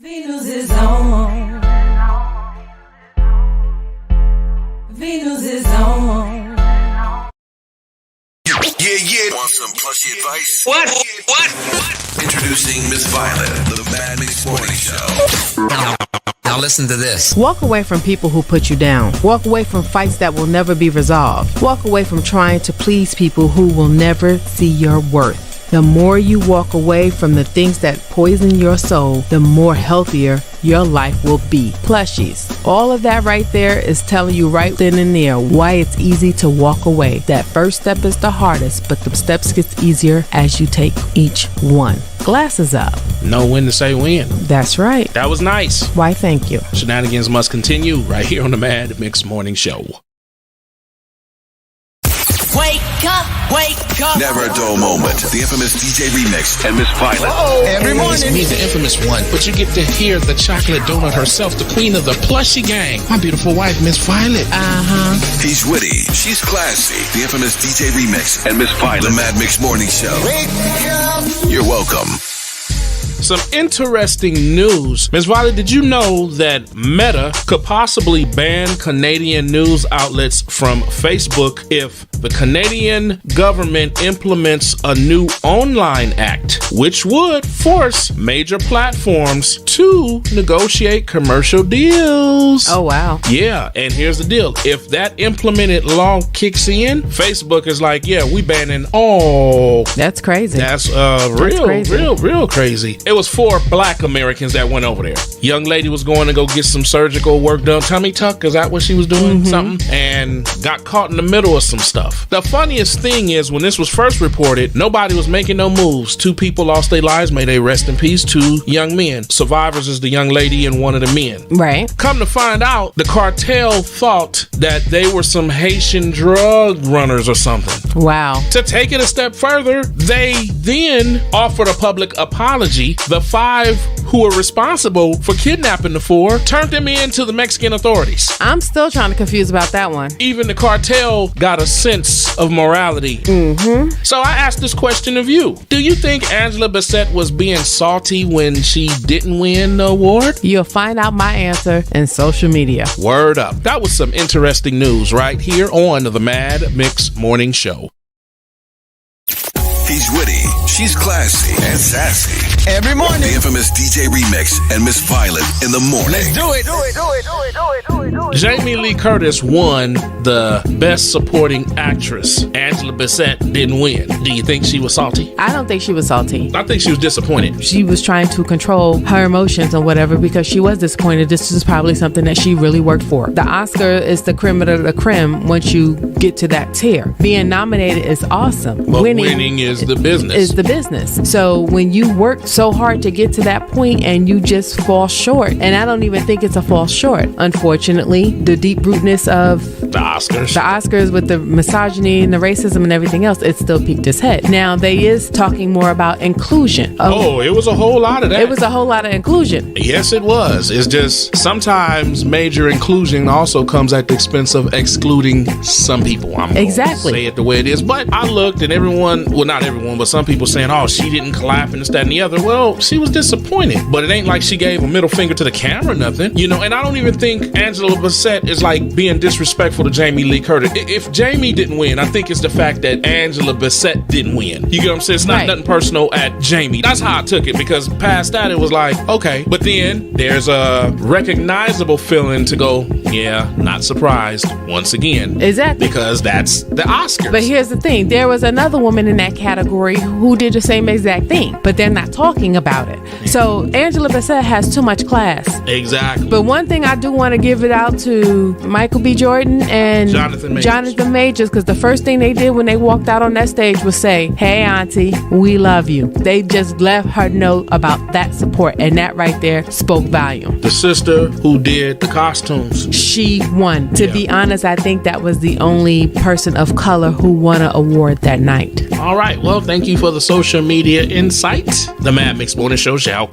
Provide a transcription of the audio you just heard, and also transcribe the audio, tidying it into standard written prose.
Venus is on. Venus is on. Yeah. Want some plushy advice? What? Introducing Miss Violet, the Mad Mix Morning Show. Now listen to this. Walk away from people who put you down. Walk away from fights that will never be resolved. Walk away from trying to please people who will never see your worth. The more you walk away from the things that poison your soul, the more healthier your life will be. Plushies. All of that right there is telling you right then and there why it's easy to walk away. That first step is the hardest, but the steps gets easier as you take each one. Glasses up. Know when to say when. That's right. That was nice. Why, thank you. Shenanigans must continue right here on the Mad Mix Morning Show. Wake up. Never a dull moment. The infamous DJ Remix and Miss Violet. Every morning. It's me, the infamous one, but you get to hear the chocolate donut herself, the queen of the plushie gang, my beautiful wife, Miss Violet. He's witty. She's classy. The infamous DJ Remix and Miss Violet. The Mad Mix Morning Show. Wake up. You're welcome. Some interesting news. Ms. Violet, did you know that Meta could possibly ban Canadian news outlets from Facebook if the Canadian government implements a new online act, which would force major platforms to negotiate commercial deals? Oh, wow. Yeah, and here's the deal. If that implemented law kicks in, Facebook is like, yeah, we banning all. That's crazy. That's crazy. real crazy. It was 4 black Americans that went over there. Young lady was going to go get some surgical work done. Tummy tuck, is that what she was doing? Something? And got caught in the middle of some stuff. The funniest thing is when this was first reported, nobody was making no moves. 2 people lost their lives. May they rest in peace. 2 young men. Survivors is the young lady and one of the men. Right. Come to find out, the cartel thought that they were some Haitian drug runners or something. Wow. To take it a step further, they then offered a public apology. The 5 who were responsible for kidnapping the 4 turned them in to the Mexican authorities. I'm still trying to confuse about that one. Even the cartel got a sense of morality. So I asked this question of you. Do you think Angela Bassett was being salty when she didn't win the award? You'll find out my answer in social media. Word up. That was some interesting news right here on the Mad Mix Morning Show. He's witty. She's classy and sassy. Every morning. The infamous DJ Remix and Miss Violet in the morning. Let's do it. Jamie Lee Curtis won the Best Supporting Actress. Angela Bassett didn't win. Do you think she was salty? I don't think she was salty. I think she was disappointed. She was trying to control her emotions or whatever because she was disappointed. This is probably something that she really worked for. The Oscar is the creme of the creme once you get to that tier. Being nominated is awesome. But winning is the business. Is the business. So when you work so hard to get to that point and you just fall short, and I don't even think it's a fall short. Unfortunately, the deep rootedness of the Oscars with the misogyny and the racism and everything else, it still peaked its head. Now they is talking more about inclusion. It was a whole lot of that. It was a whole lot of inclusion. Yes, it was. It's just sometimes major inclusion also comes at the expense of excluding some people. I'm Exactly. gonna say it the way it is. But I looked and everyone, well, not everyone, but some people saying, oh, she didn't clap and this, that, and the other. Well, she was disappointed. But it ain't like she gave a middle finger to the camera or nothing. You know, and I don't even think Angela Bassett is like being disrespectful to Jamie Lee Curtis. If Jamie didn't win, I think it's the fact that Angela Bassett didn't win. You get what I'm saying? It's not nothing personal at Jamie. That's how I took it, because past that it was like, okay. But then there's a recognizable feeling to go, yeah, not surprised once again. Exactly. Because that's the Oscars. But here's the thing. There was another woman in that category who did the same exact thing, but they're not talking about it. So Angela Bassett has too much class. Exactly. But one thing I do want to give it out to Michael B. Jordan and Jonathan Majors, because the first thing they did when they walked out on that stage was say, hey, auntie, we love you. They just let her know about that support, and that right there spoke volume. The sister who did the costumes, she won. To be honest, I think that was the only person of color who won an award that night. All right. Well, thank you for the social media insight. The Mad Mix Morning Show shall